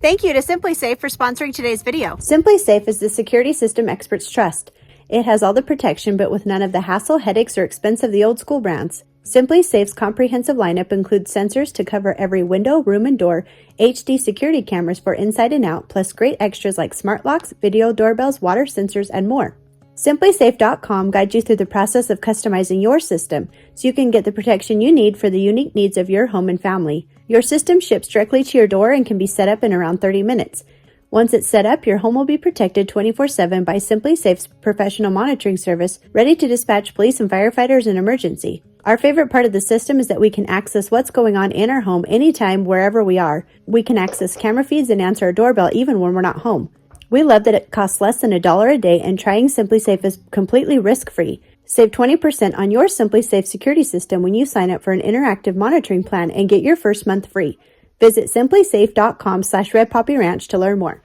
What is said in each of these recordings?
Thank you to SimpliSafe for sponsoring today's video. SimpliSafe is the security system experts trust. It has all the protection, but with none of the hassle, headaches, or expense of the old school brands. SimpliSafe's comprehensive lineup includes sensors to cover every window, room, and door, HD security cameras for inside and out, plus great extras like smart locks, video doorbells, water sensors, and more. SimpliSafe.com guides you through the process of customizing your system so you can get the protection you need for the unique needs of your home and family. Your system ships directly to your door and can be set up in around 30 minutes. Once it's set up, your home will be protected 24/7 by SimpliSafe's professional monitoring service, ready to dispatch police and firefighters in emergency. Our favorite part of the system is that we can access what's going on in our home anytime, wherever we are. We can access camera feeds and answer our doorbell even when we're not home. We love that it costs less than $1 a day, and trying SimpliSafe is completely risk-free. Save 20% on your SimpliSafe security system when you sign up for an interactive monitoring plan and get your first month free. Visit simplisafe.com/redpoppyranch to learn more.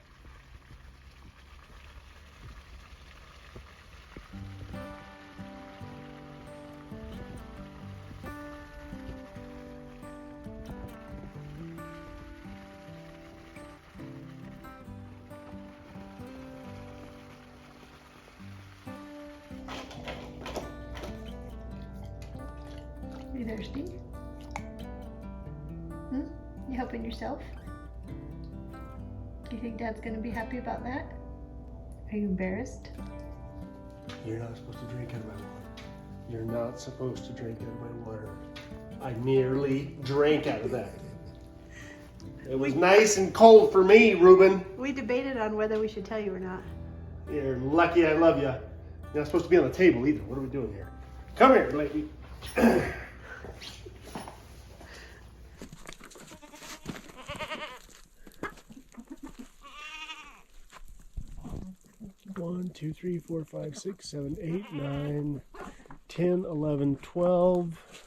You thirsty? You helping yourself? Do you think Dad's gonna be happy about that? Are you embarrassed? You're not supposed to drink out of my water. You're not supposed to drink out of my water. I nearly drank out of that. It was nice and cold for me, Ruben. We debated on whether we should tell you or not. You're lucky I love you. You're not supposed to be on the table either. What are we doing here? Come here, lady. 1, 2, 3, 4, 5, 6, 7, 8, 9, 10, 11, 12.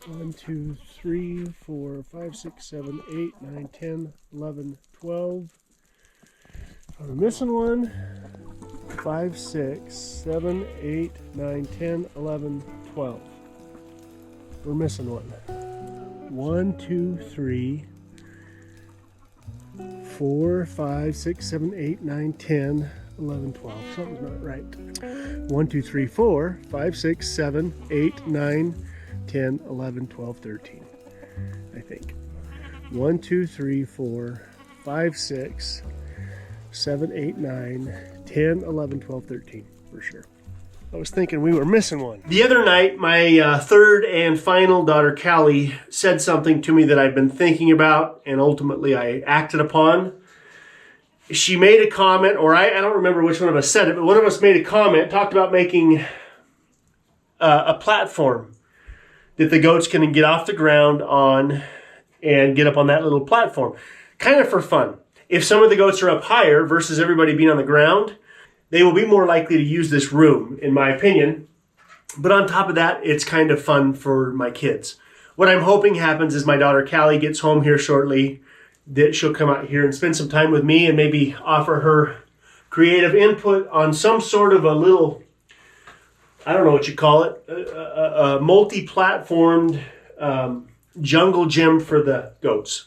1, 2, 3, 4, 5, 6, 7, 8, 9, 10, 11, 12. Are we missing one? 5, 6, 7, 8, 9, 10, 11, 12. We're missing one. 1, 2, 3, 4, 5, 6, 7, 8, 9, 10, 11, 12. Something's not right. 1, 2, 3, 4, 5, 6, 7, 8, 9, 10, 11, 12, 13. I think. 1, 2, 3, 4, 5, 6, 7, 8, 9, 10, 11, 12, 13. For sure. I was thinking we were missing one. The other night, my third and final daughter, Callie, said something to me that I've been thinking about, and ultimately I acted upon. She made a comment, or I don't remember which one of us said it, but one of us made a comment, talked about making a platform that the goats can get off the ground on and get up on that little platform. Kind of for fun. If some of the goats are up higher versus everybody being on the ground, they will be more likely to use this room, in my opinion. But on top of that, it's kind of fun for my kids. What I'm hoping happens is my daughter Callie gets home here shortly, that she'll come out here and spend some time with me and maybe offer her creative input on some sort of a little, I don't know what you call it, a multi-platformed jungle gym for the goats.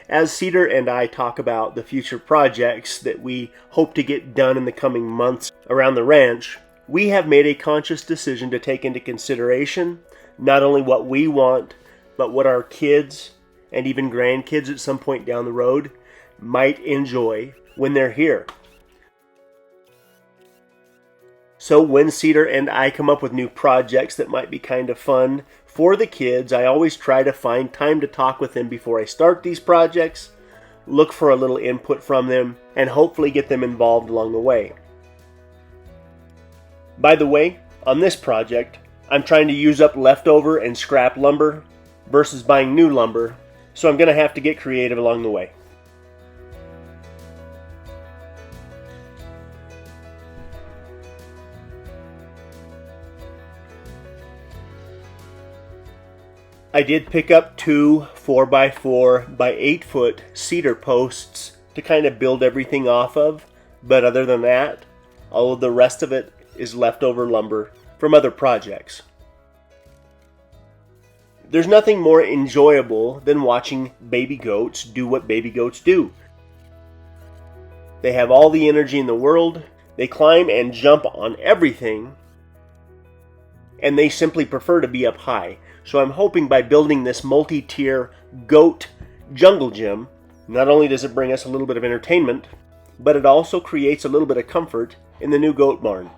As Cedar and I talk about the future projects that we hope to get done in the coming months around the ranch, we have made a conscious decision to take into consideration not only what we want, but what our kids and even grandkids at some point down the road might enjoy when they're here. So when Cedar and I come up with new projects that might be kind of fun for the kids, I always try to find time to talk with them before I start these projects, look for a little input from them, and hopefully get them involved along the way. By the way, on this project, I'm trying to use up leftover and scrap lumber versus buying new lumber, so I'm going to have to get creative along the way. I did pick up two 4x4 by 8 foot cedar posts to kind of build everything off of, but other than that, All of the rest of it is leftover lumber from other projects. There's nothing more enjoyable than watching baby goats do what baby goats do. They have all the energy in the world, they climb and jump on everything, and they simply prefer to be up high. So I'm hoping by building this multi-tier goat jungle gym, not only does it bring us a little bit of entertainment, but it also creates a little bit of comfort in the new goat barn.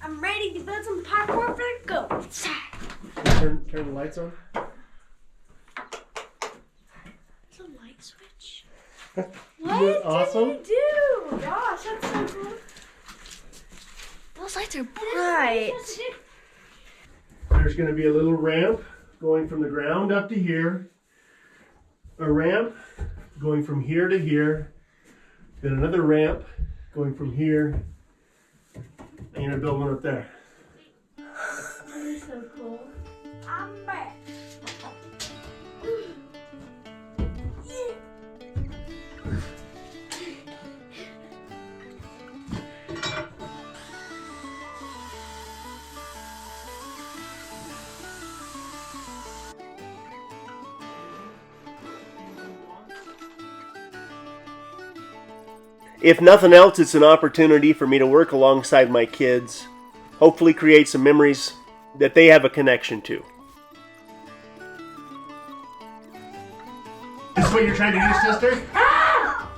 I'm ready to build some parkour for the goats. Turn the lights on. It's a light switch. Isn't What that awesome? did you do? Gosh, that's so cool. Those lights are bright. There's going to be a little ramp going from the ground up to here. A ramp going from here to here. Then another ramp going from here. And you're going to build one up there. That is so cool. I'm back. If nothing else, it's an opportunity for me to work alongside my kids, hopefully create some memories that they have a connection to. Is this what you're trying to do, sister? Ah!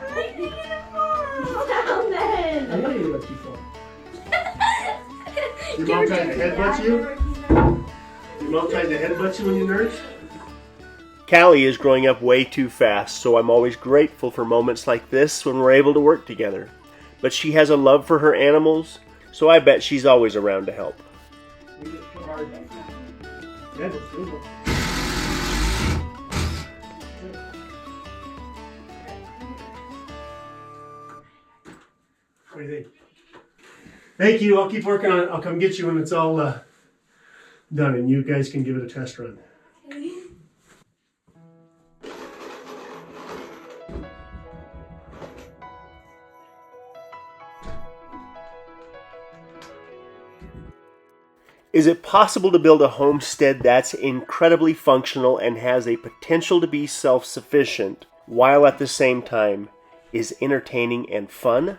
I'm making it fall down then. I know you let you fall. Your mom tries to headbutt you? Your mom tries to headbutt you when you nurse? Callie is growing up way too fast, so I'm always grateful for moments like this when we're able to work together. But she has a love for her animals, so I bet she's always around to help. What do you think? Thank you. I'll keep working on it. I'll come get you when it's all done, and you guys can give it a test run. Is it possible to build a homestead that's incredibly functional and has a potential to be self-sufficient, while at the same time is entertaining and fun?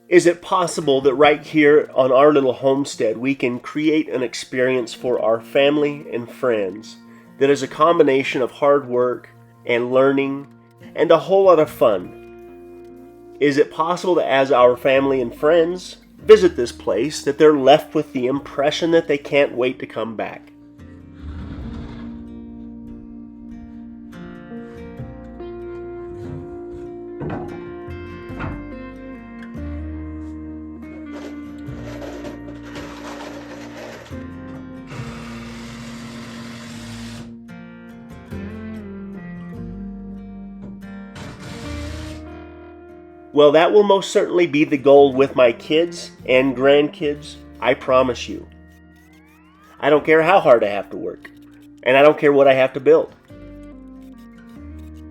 Is it possible that right here on our little homestead we can create an experience for our family and friends that is a combination of hard work and learning and a whole lot of fun? Is it possible that as our family and friends visit this place that they're left with the impression that they can't wait to come back? Well, that will most certainly be the goal with my kids and grandkids, I promise you. I don't care how hard I have to work, and I don't care what I have to build.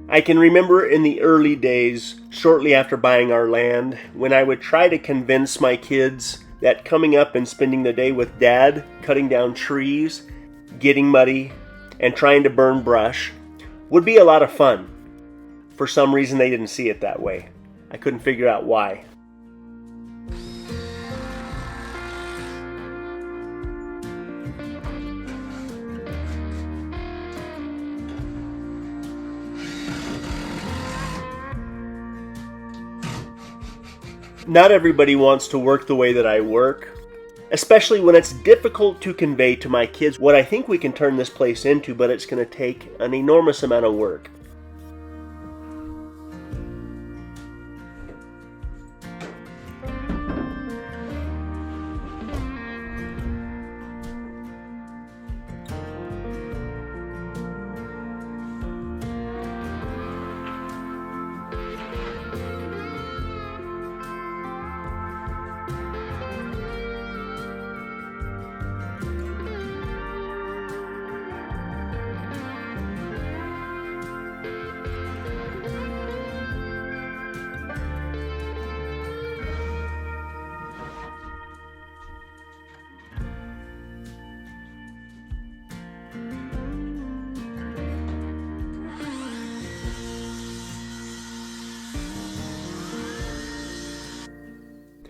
I can remember in the early days, shortly after buying our land, when I would try to convince my kids that coming up and spending the day with Dad, cutting down trees, getting muddy, and trying to burn brush would be a lot of fun. For some reason, they didn't see it that way. I couldn't figure out why. Not everybody wants to work the way that I work, especially when it's difficult to convey to my kids what I think we can turn this place into, but it's going to take an enormous amount of work.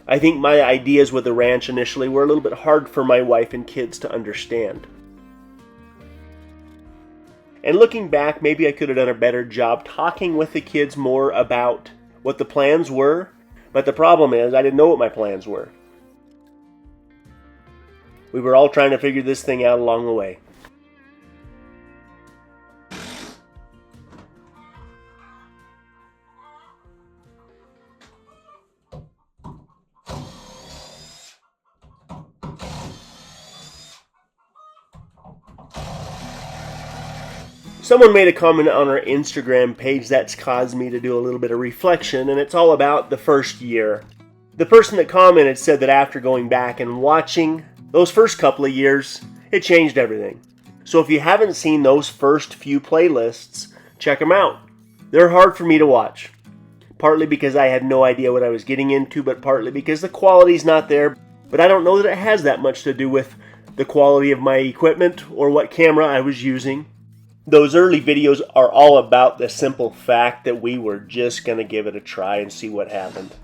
I think my ideas with the ranch initially were a little bit hard for my wife and kids to understand. And looking back, maybe I could have done a better job talking with the kids more about what the plans were, but the problem is I didn't know what my plans were. We were all trying to figure this thing out along the way. Someone made a comment on our Instagram page that's caused me to do a little bit of reflection, and it's all about the first year. The person that commented said that after going back and watching those first couple of years, it changed everything. So if you haven't seen those first few playlists, check them out. They're hard for me to watch. Partly because I had no idea what I was getting into, but partly because the quality's not there. But I don't know that it has that much to do with the quality of my equipment or what camera I was using. Those early videos are all about the simple fact that we were just going to give it a try and see what happened.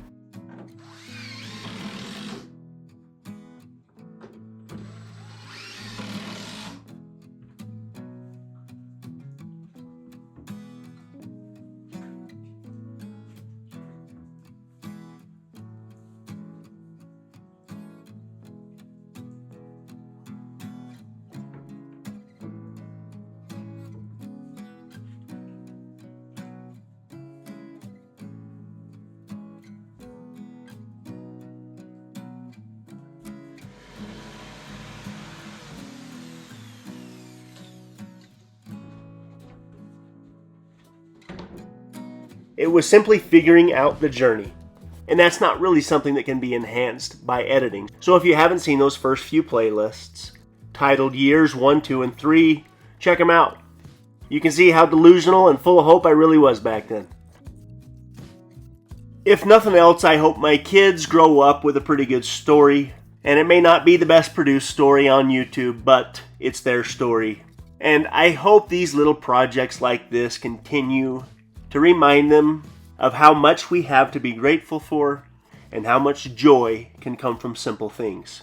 It was simply figuring out the journey. And that's not really something that can be enhanced by editing. So if you haven't seen those first few playlists, titled Years 1, 2, and 3, check them out. You can see how delusional and full of hope I really was back then. If nothing else, I hope my kids grow up with a pretty good story. And it may not be the best produced story on YouTube, but it's their story. And I hope these little projects like this continue to remind them of how much we have to be grateful for and how much joy can come from simple things.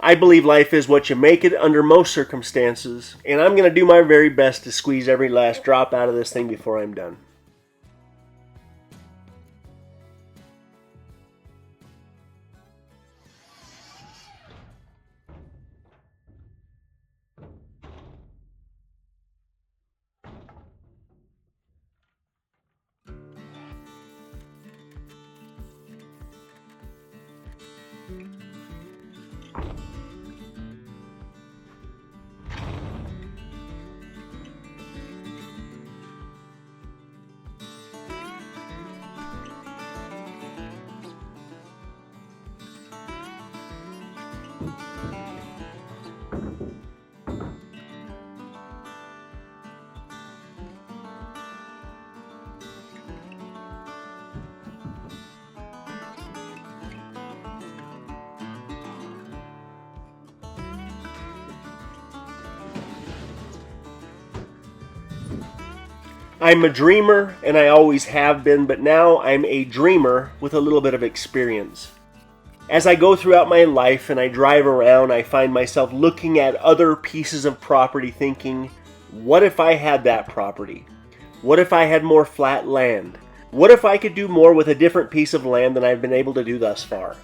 I believe life is what you make it under most circumstances, and I'm going to do my very best to squeeze every last drop out of this thing before I'm done. I'm a dreamer, and I always have been, but now I'm a dreamer with a little bit of experience. As I go throughout my life and I drive around, I find myself looking at other pieces of property thinking, what if I had that property? What if I had more flat land? What if I could do more with a different piece of land than I've been able to do thus far?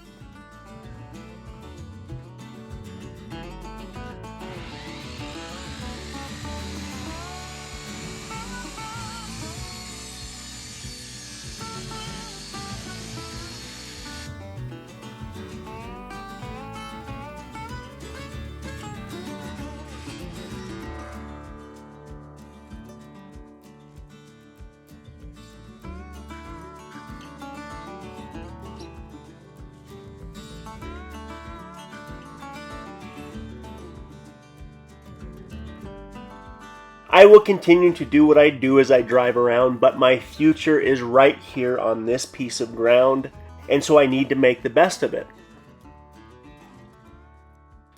I will continue to do what I do as I drive around, but my future is right here on this piece of ground, and so I need to make the best of it.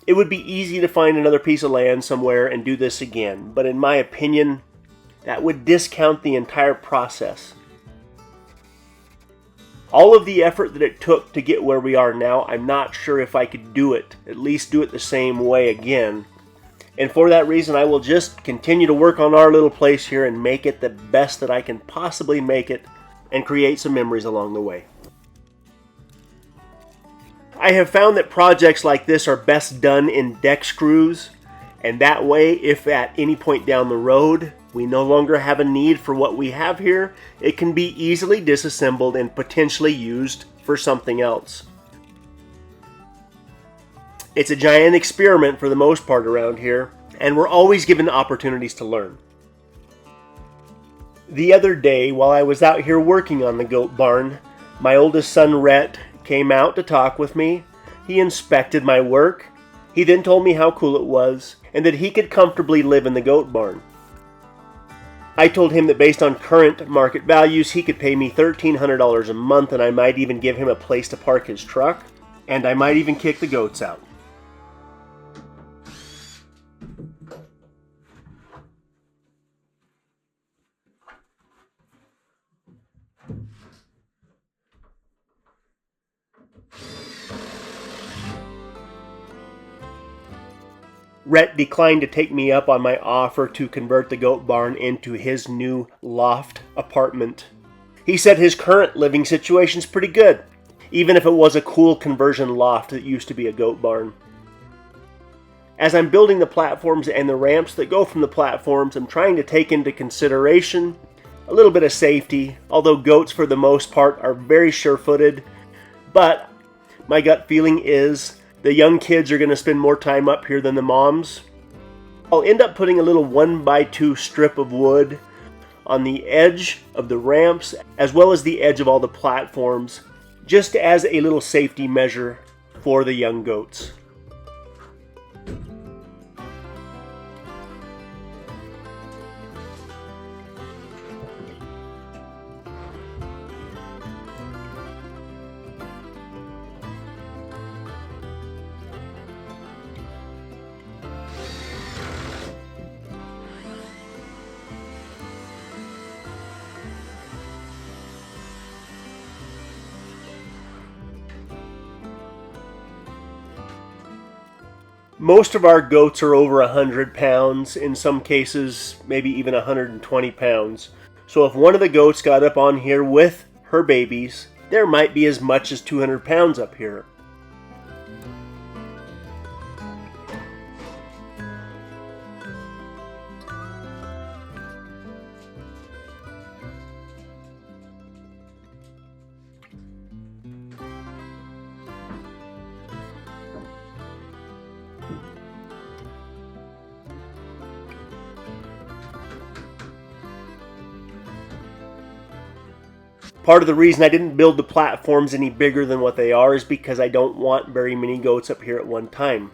It would be easy to find another piece of land somewhere and do this again, but in my opinion, that would discount the entire process. All of the effort that it took to get where we are now, I'm not sure if I could do it, at least do it the same way again. And for that reason, I will just continue to work on our little place here and make it the best that I can possibly make it and create some memories along the way. I have found that projects like this are best done in deck screws, and that way, if at any point down the road we no longer have a need for what we have here, it can be easily disassembled and potentially used for something else. It's a giant experiment for the most part around here, and we're always given opportunities to learn. The other day, while I was out here working on the goat barn, my oldest son Rhett came out to talk with me. He inspected my work. He then told me how cool it was and that he could comfortably live in the goat barn. I told him that based on current market values, he could pay me $1,300 a month, and I might even give him a place to park his truck, and I might even kick the goats out. Rhett declined to take me up on my offer to convert the goat barn into his new loft apartment. He said his current living situation's pretty good, even if it was a cool conversion loft that used to be a goat barn. As I'm building the platforms and the ramps that go from the platforms, I'm trying to take into consideration a little bit of safety, although goats for the most part are very sure-footed, but my gut feeling is the young kids are going to spend more time up here than the moms. I'll end up putting a little 1x2 strip of wood on the edge of the ramps as well as the edge of all the platforms, just as a little safety measure for the young goats. Most of our goats are over 100 pounds, in some cases maybe even 120 pounds. So if one of the goats got up on here with her babies, there might be as much as 200 pounds up here. Part of the reason I didn't build the platforms any bigger than what they are is because I don't want very many goats up here at one time.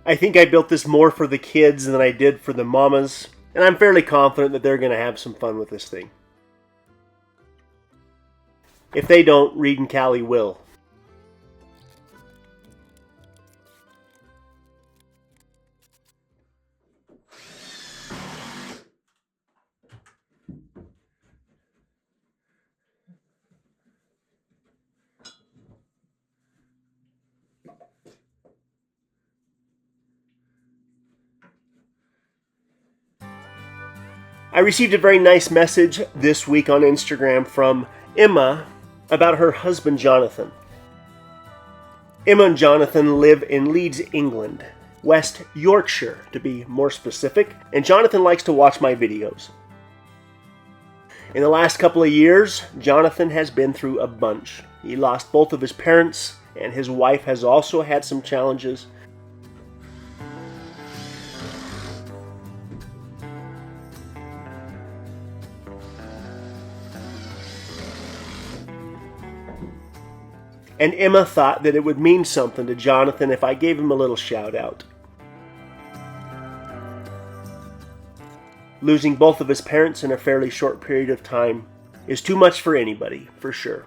I think I built this more for the kids than I did for the mamas, and I'm fairly confident that they're going to have some fun with this thing. If they don't, Reed and Callie will. I received a very nice message this week on Instagram from Emma about her husband Jonathan. Emma and Jonathan live in Leeds, England, West Yorkshire to be more specific, and Jonathan likes to watch my videos. In the last couple of years, Jonathan has been through a bunch. He lost both of his parents, and his wife has also had some challenges. And Emma thought that it would mean something to Jonathan if I gave him a little shout out. Losing both of his parents in a fairly short period of time is too much for anybody, for sure.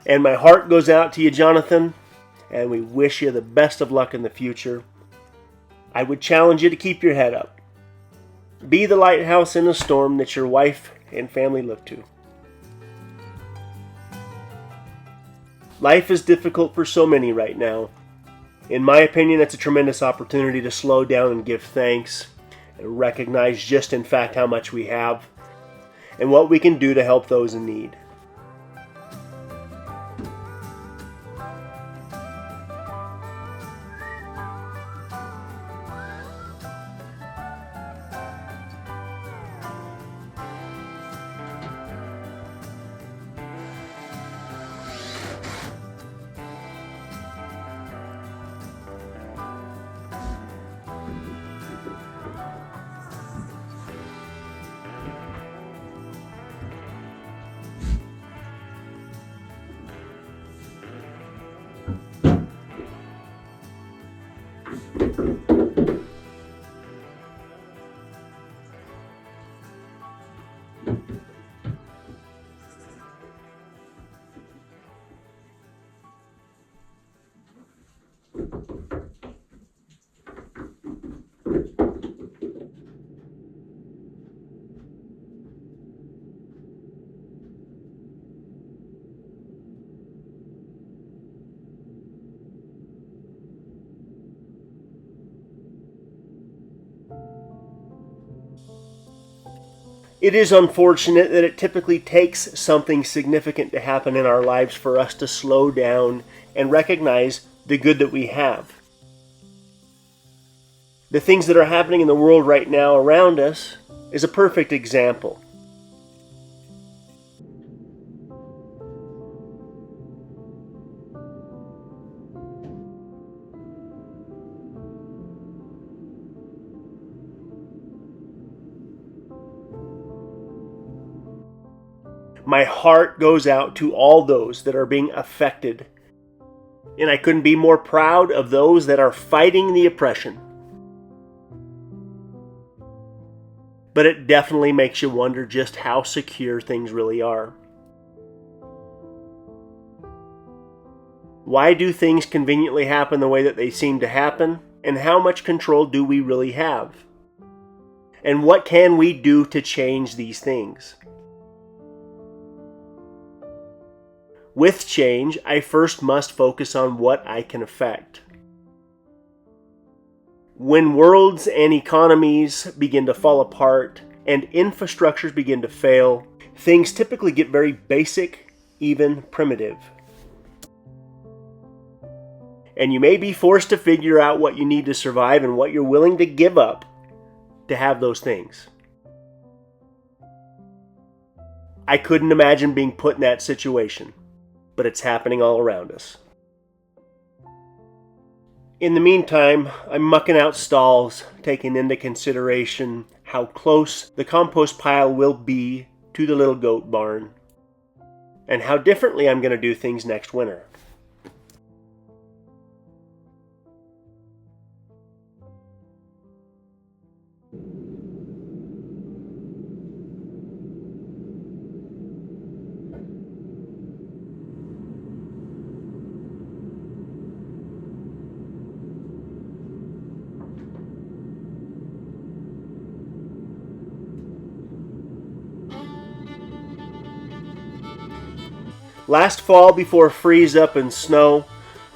And my heart goes out to you, Jonathan, and we wish you the best of luck in the future. I would challenge you to keep your head up. Be the lighthouse in a storm that your wife and family look to. Life is difficult for so many right now. In my opinion, it's a tremendous opportunity to slow down and give thanks and recognize just in fact how much we have and what we can do to help those in need. It is unfortunate that it typically takes something significant to happen in our lives for us to slow down and recognize the good that we have. The things that are happening in the world right now around us is a perfect example. My heart goes out to all those that are being affected, and I couldn't be more proud of those that are fighting the oppression. But it definitely makes you wonder just how secure things really are. Why do things conveniently happen the way that they seem to happen? And how much control do we really have? And what can we do to change these things? With change, I first must focus on what I can affect. When worlds and economies begin to fall apart and infrastructures begin to fail, things typically get very basic, even primitive. And you may be forced to figure out what you need to survive and what you're willing to give up to have those things. I couldn't imagine being put in that situation, but it's happening all around us. In the meantime, I'm mucking out stalls, taking into consideration how close the compost pile will be to the little goat barn, and how differently I'm going to do things next winter. Last fall, before freeze up and snow,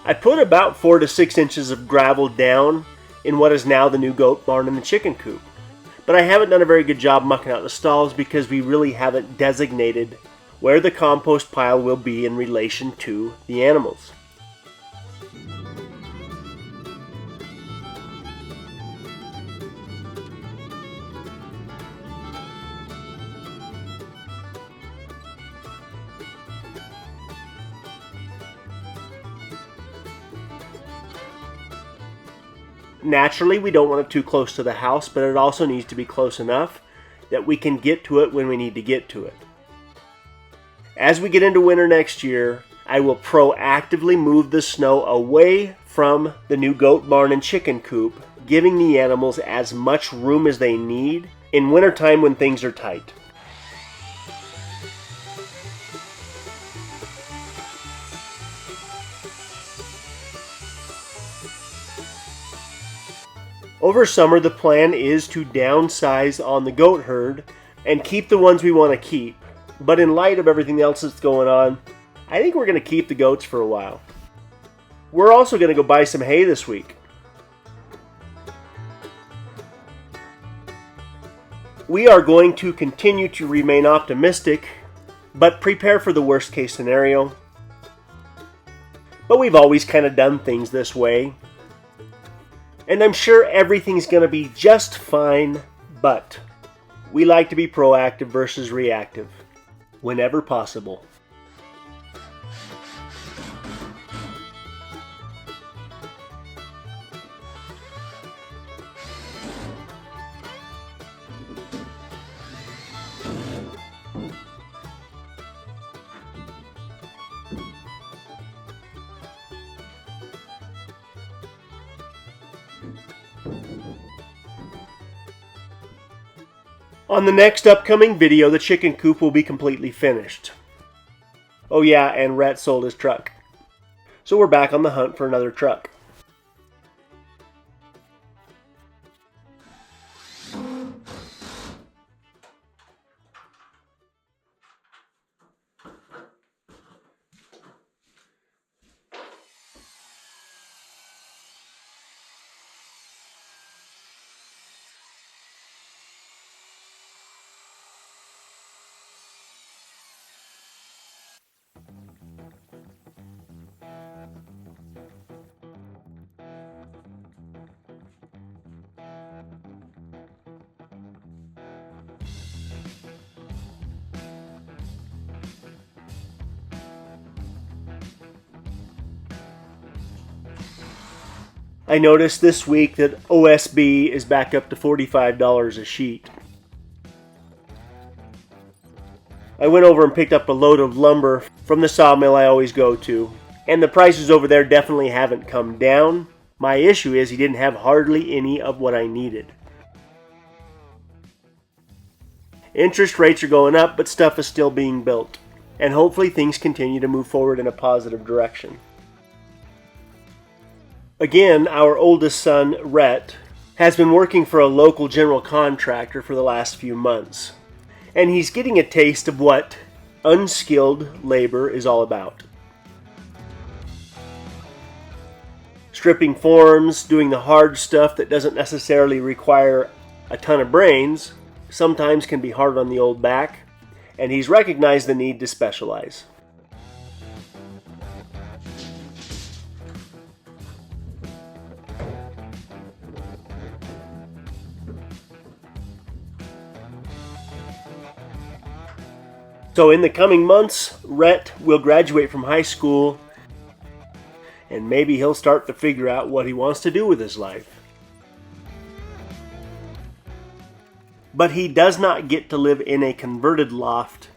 I put about 4 to 6 inches of gravel down in what is now the new goat barn and the chicken coop. But I haven't done a very good job mucking out the stalls because we really haven't designated where the compost pile will be in relation to the animals. Naturally, we don't want it too close to the house, but it also needs to be close enough that we can get to it when we need to get to it. As we get into winter next year, I will proactively move the snow away from the new goat barn and chicken coop, giving the animals as much room as they need in wintertime when things are tight. Over summer, the plan is to downsize on the goat herd and keep the ones we want to keep. But in light of everything else that's going on, I think we're going to keep the goats for a while. We're also going to go buy some hay this week. We are going to continue to remain optimistic, but prepare for the worst case scenario. But we've always kind of done things this way. And I'm sure everything's going to be just fine, but we like to be proactive versus reactive, whenever possible. On the next upcoming video, the chicken coop will be completely finished. Oh yeah, and Rhett sold his truck. So we're back on the hunt for another truck. I noticed this week that OSB is back up to $45 a sheet. I went over and picked up a load of lumber from the sawmill I always go to, and the prices over there definitely haven't come down. My issue is he didn't have hardly any of what I needed. Interest rates are going up, but stuff is still being built, and hopefully things continue to move forward in a positive direction. Again, our oldest son, Rhett, has been working for a local general contractor for the last few months, and he's getting a taste of what unskilled labor is all about. Stripping forms, doing the hard stuff that doesn't necessarily require a ton of brains, sometimes can be hard on the old back, and he's recognized the need to specialize. So in the coming months, Rhett will graduate from high school, and maybe he'll start to figure out what he wants to do with his life. But he does not get to live in a converted loft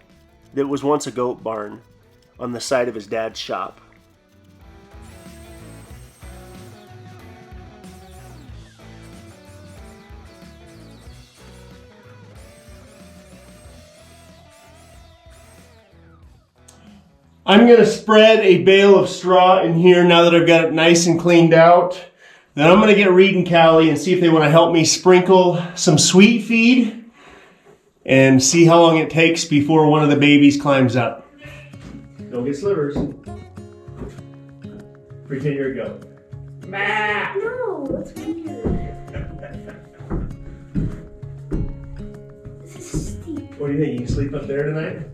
that was once a goat barn on the side of his dad's shop. I'm going to spread a bale of straw in here now that I've got it nice and cleaned out. Then I'm going to get Reed and Callie and see if they want to help me sprinkle some sweet feed and see how long it takes before one of the babies climbs up. Don't get slivers. Pretend you're a goat. No, that's weird. This is steep. What do you think? You can sleep up there tonight?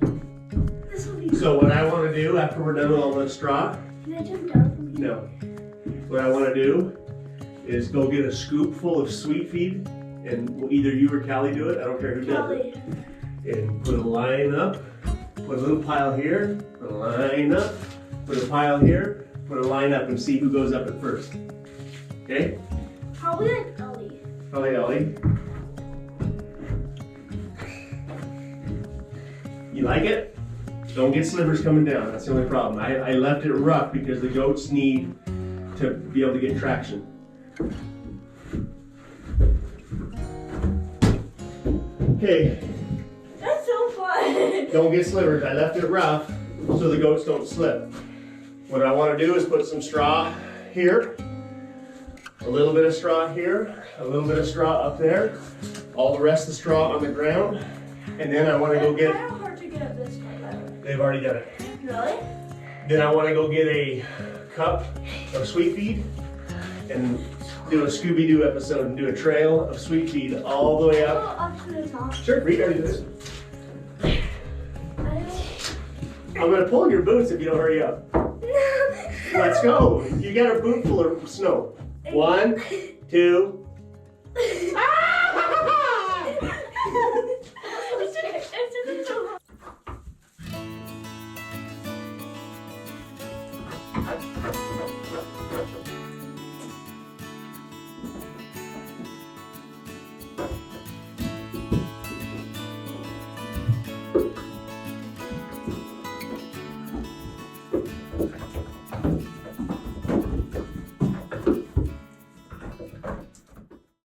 This will be. So what I want to do after we're done with all the straw, Can I jump down from here? no. What I want to do is go get a scoop full of sweet feed, and either you or Callie do it. I don't care who does it. And put a line up, put a little pile here, put a line up, put a pile here, put a line up, and see who goes up at first. Okay? Probably like Ellie. Probably Ellie. You like it? Don't get slivers coming down. That's the only problem. I left it rough because the goats need to be able to get traction. Okay, That's so fun. don't get slivers. I left it rough so the goats don't slip. What I want to do is put some straw here, a little bit of straw here, a little bit of straw up there, all the rest of the straw on the ground, and then I want to go get. It's kind of hard to get up this far. They've already done it. Really? Then I want to go get a cup of sweet feed and do a Scooby-Doo episode and do a trail of sweet feed all the way Go up. up to the top. Sure, Reed already did this. I I'm gonna pull your boots if you don't hurry up. don't. Let's go. You got a boot full of snow. 1, 2.